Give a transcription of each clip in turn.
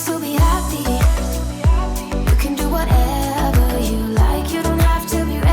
still be happy. You can do whatever you like. You don't have to be ready.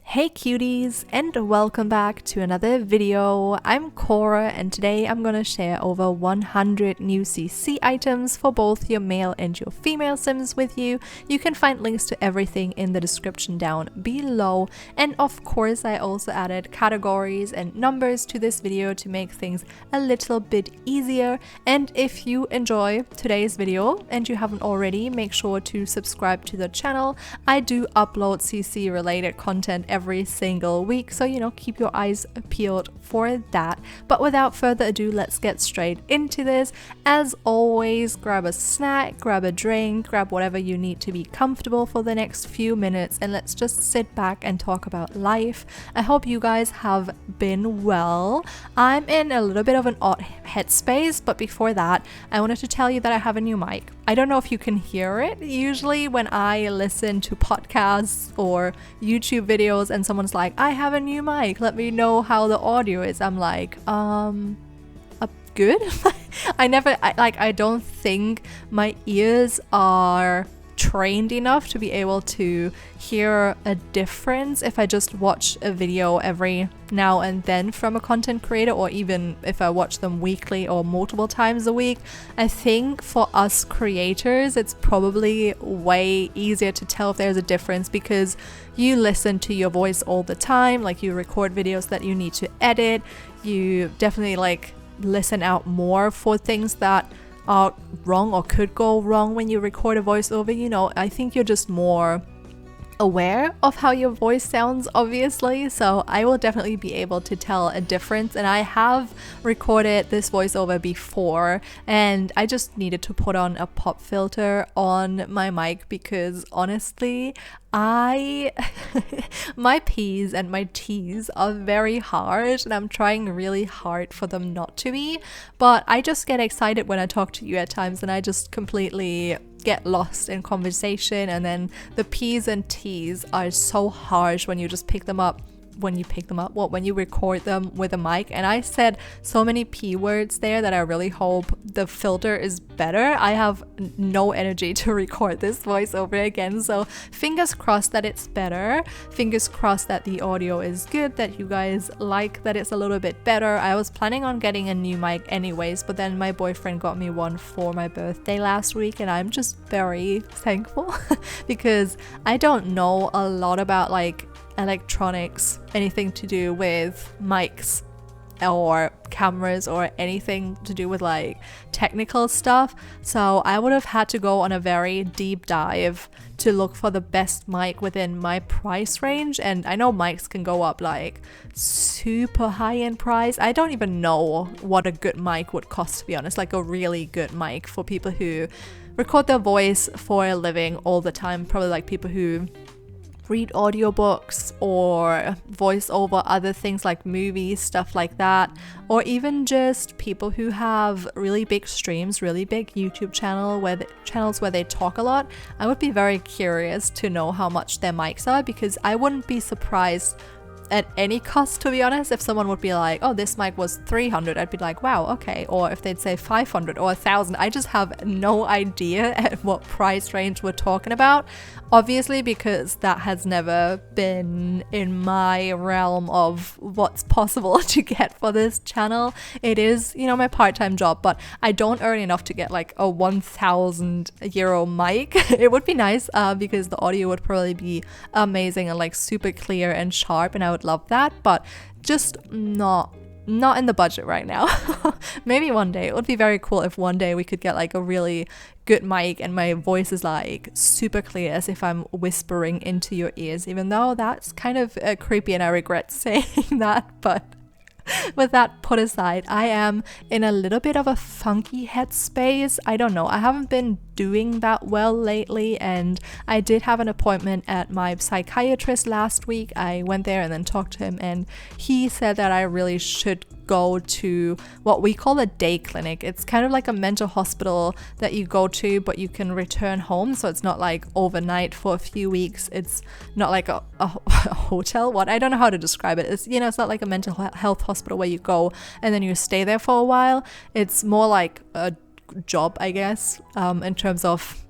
Hey cuties, and welcome back to another video. I'm Cora, and today I'm gonna share over 100 new CC items for both your male and your female Sims with you. You can find links to everything in the description down below, and of course I also added categories and numbers to this video to make things a little bit easier. And if you enjoy today's video and you haven't already, make sure to subscribe to the channel. I do upload CC related content every single week, so keep your eyes peeled for that. But without further ado, let's get straight into this. As always, grab a snack, grab a drink, grab whatever you need to be comfortable for the next few minutes, and let's just sit back and talk about life. I hope you guys have been well. I'm in a little bit of an odd headspace, but before that I wanted to tell you that I have a new mic. I don't know if you can hear it. Usually when I listen to podcasts or YouTube videos and someone's like, I have a new mic, let me know how the audio is, I'm like, good. I don't think my ears are trained enough to be able to hear a difference if I just watch a video every now and then from a content creator, or even if I watch them weekly or multiple times a week. I think for us creators it's probably way easier to tell if there's a difference, because you listen to your voice all the time, like you record videos that you need to edit, you definitely listen out more for things that are wrong or could go wrong when you record a voiceover. I think you're just more aware of how your voice sounds, obviously, so I will definitely be able to tell a difference. And I have recorded this voiceover before, and I just needed to put on a pop filter on my mic because honestly my P's and my T's are very hard, and I'm trying really hard for them not to be, but I just get excited when I talk to you at times, and I just completely get lost in conversation, and then the P's and T's are so harsh when you just pick them up when you record them with a mic. And I said so many P words there that I really hope the filter is better. I have no energy to record this voiceover again, so fingers crossed that it's better, fingers crossed that the audio is good, that you guys like that it's a little bit better. I was planning on getting a new mic anyways, but then my boyfriend got me one for my birthday last week, and I'm just very thankful because I don't know a lot about electronics, anything to do with mics or cameras or anything to do with technical stuff, so I would have had to go on a very deep dive to look for the best mic within my price range. And I know mics can go up super high in price. I don't even know what a good mic would cost, to be honest, a really good mic for people who record their voice for a living all the time, probably people who read audiobooks or voice over other things like movies, stuff like that, or even just people who have really big streams, really big YouTube channels where they talk a lot. I would be very curious to know how much their mics are, because I wouldn't be surprised at any cost, to be honest. If someone would be like, oh, this mic was 300, I'd be like, wow, okay. Or if they'd say 500 or 1,000, I just have no idea at what price range we're talking about, obviously, because that has never been in my realm of what's possible to get for this channel. It is, my part-time job, but I don't earn enough to get a 1,000 euro mic. It would be nice because the audio would probably be amazing and super clear and sharp, and I would love that, but just not in the budget right now. Maybe one day. It would be very cool if one day we could get a really good mic and my voice is super clear, as if I'm whispering into your ears, even though that's kind of creepy and I regret saying that. But with that put aside, I am in a little bit of a funky headspace. I don't know, I haven't been doing that well lately, and I did have an appointment at my psychiatrist last week. I went there and then talked to him, and he said that I really should go to what we call a day clinic. It's kind of like a mental hospital that you go to, but you can return home, so it's not overnight for a few weeks. It's not like a hotel. I don't know how to describe it. It's it's not like a mental health hospital where you go and then you stay there for a while. It's more like a job, I guess, in terms of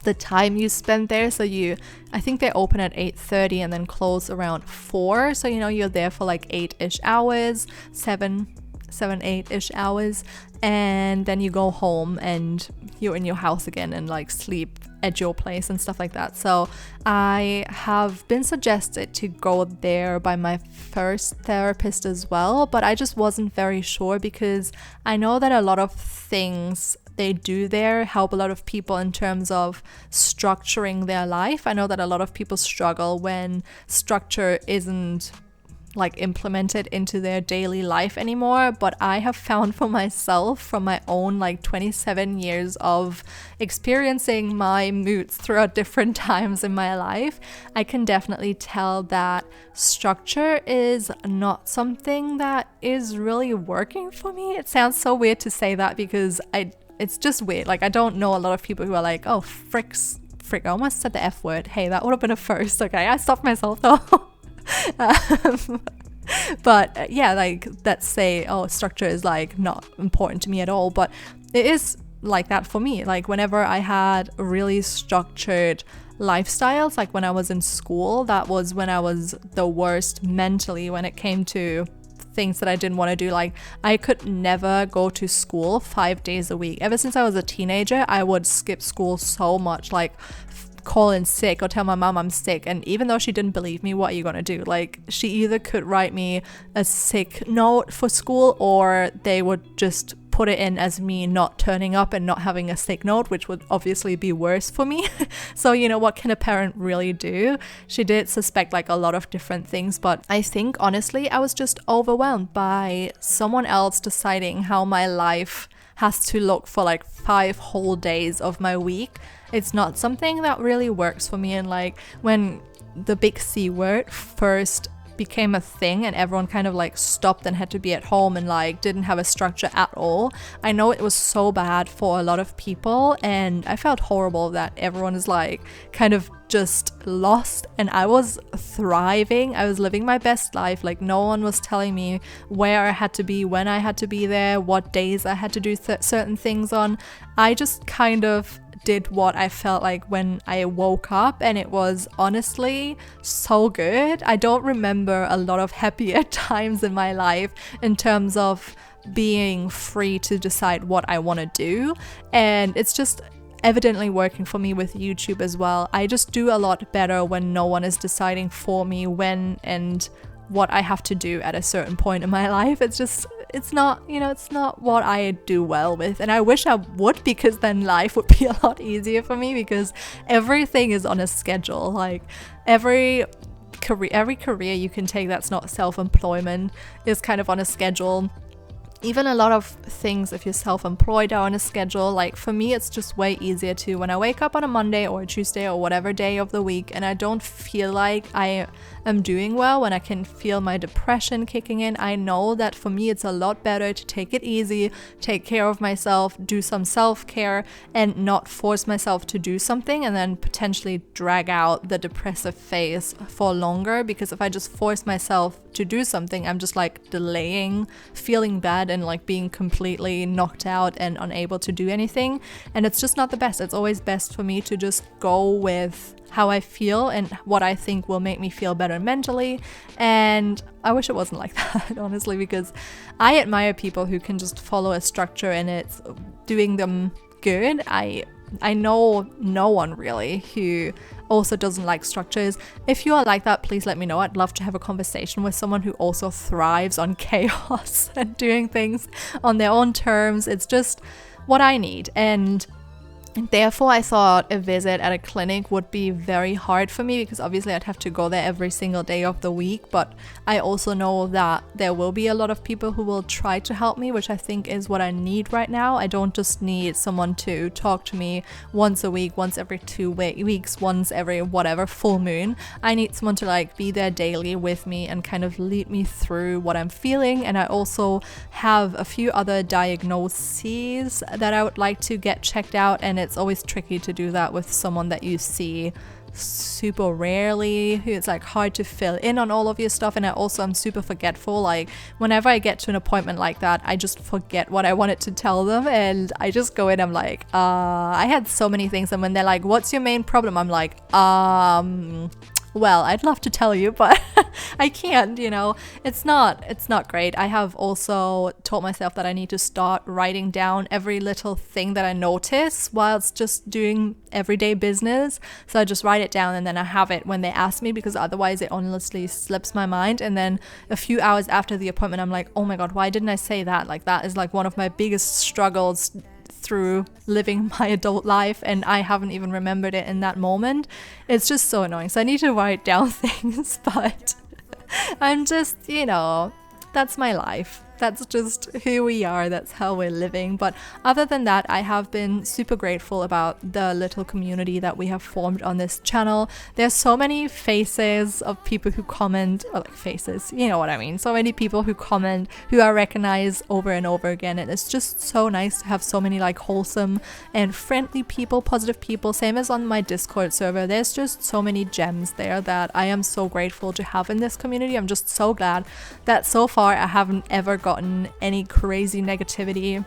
the time you spend there. So I think they open at 8:30 and then close around 4. So, you're there for like 8-ish hours, 8-ish hours. And then you go home and you're in your house again and like sleep at your place and stuff like that. So I have been suggested to go there by my first therapist as well, but I just wasn't very sure because I know that a lot of things they do there help a lot of people in terms of structuring their life. I know that a lot of people struggle when structure isn't like implemented into their daily life anymore, but I have found for myself from my own like 27 years of experiencing my moods throughout different times in my life, I can definitely tell that structure is not something that is really working for me. It sounds so weird to say that because it's just weird. Like, I don't know a lot of people who are like, oh, frick, I almost said the F word. Hey, that would have been a first. Okay, I stopped myself though. But yeah, like, let's say, oh, structure is like not important to me at all, but it is like that for me. Like, whenever I had really structured lifestyles, like when I was in school, that was when I was the worst mentally when it came to things that I didn't want to do. Like, I could never go to school 5 days a week. Ever since I was a teenager, I would skip school so much, like call in sick or tell my mom I'm sick, and even though she didn't believe me, what are you gonna do? Like, she either could write me a sick note for school, or they would just put it in as me not turning up and not having a sick note, which would obviously be worse for me. So, what can a parent really do? She did suspect like a lot of different things, but I think honestly I was just overwhelmed by someone else deciding how my life has to look for like 5 whole days of my week. It's not something that really works for me. And like, when the big C word first became a thing and everyone kind of like stopped and had to be at home and like didn't have a structure at all, I know it was so bad for a lot of people, and I felt horrible that everyone is like kind of just lost, and I was thriving. I was living my best life. Like, no one was telling me where I had to be, when I had to be there, what days I had to do certain things on. I just kind of did what I felt like when I woke up, and it was honestly so good. I don't remember a lot of happier times in my life in terms of being free to decide what I want to do, and it's just evidently working for me with YouTube as well. I just do a lot better when no one is deciding for me when and what I have to do at a certain point in my life. It's not what I do well with, and I wish I would, because then life would be a lot easier for me, because everything is on a schedule. Like, every career you can take that's not self-employment is kind of on a schedule. Even a lot of things, if you're self-employed, are on a schedule. Like, for me, it's just way easier to, when I wake up on a Monday or a Tuesday or whatever day of the week, and I don't feel like I am doing well, when I can feel my depression kicking in, I know that for me it's a lot better to take it easy, take care of myself, do some self-care, and not force myself to do something and then potentially drag out the depressive phase for longer. Because if I just force myself to do something, I'm just like delaying feeling bad and like being completely knocked out and unable to do anything, and it's just not the best. It's always best for me to just go with how I feel and what I think will make me feel better mentally. And I wish it wasn't like that, honestly, because I admire people who can just follow a structure and it's doing them good. I know no one really who also doesn't like structures. If you are like that, please let me know. I'd love to have a conversation with someone who also thrives on chaos and doing things on their own terms. It's just what I need, and therefore I thought a visit at a clinic would be very hard for me, because obviously I'd have to go there every single day of the week. But I also know that there will be a lot of people who will try to help me, which I think is what I need right now. I don't just need someone to talk to me once a week, once every 2 weeks, once every whatever full moon. I need someone to like be there daily with me and kind of lead me through what I'm feeling. And I also have a few other diagnoses that I would like to get checked out, and it's always tricky to do that with someone that you see super rarely. It's like hard to fill in on all of your stuff, and I also am super forgetful. Like whenever I get to an appointment like that, I just forget what I wanted to tell them, and I just go in, I'm like, I had so many things, and when they're like, what's your main problem, I'm like, well, I'd love to tell you, but I can't, you know. It's not great. I have also told myself that I need to start writing down every little thing that I notice whilst just doing everyday business. So I just write it down, and then I have it when they ask me, because otherwise it honestly slips my mind. And then a few hours after the appointment, I'm like, oh my God, why didn't I say that? Like that is like one of my biggest struggles through living my adult life, and I haven't even remembered it in that moment. It's just so annoying. So I need to write down things, but I'm just, you know, that's my life. That's just who we are. That's how we're living. But other than that, I have been super grateful about the little community that we have formed on this channel. There's so many faces of people who comment, or like faces, you know what I mean. So many people who comment, who I recognize over and over again. And it's just so nice to have so many like wholesome and friendly people, positive people. Same as on my Discord server. There's just so many gems there that I am so grateful to have in this community. I'm just so glad that so far I haven't ever gotten any crazy negativity.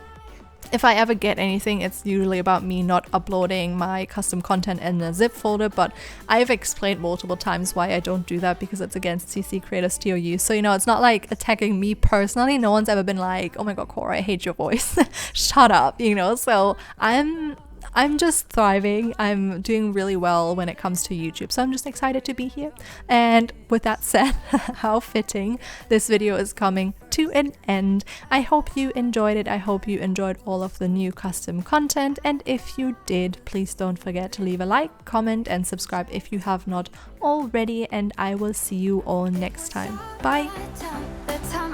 If I ever get anything, it's usually about me not uploading my custom content in a zip folder, but I've explained multiple times why I don't do that, because it's against CC Creator Studio use. So, you know, it's not like attacking me personally. No one's ever been like, oh my God, Cora, I hate your voice. Shut up, you know. So I'm just thriving. I'm doing really well when it comes to YouTube. So I'm just excited to be here. And with that said, how fitting, this video is coming to an end. I hope you enjoyed it. I hope you enjoyed all of the new custom content. And if you did, please don't forget to leave a like, comment, and subscribe if you have not already. And I will see you all next time. Bye. The time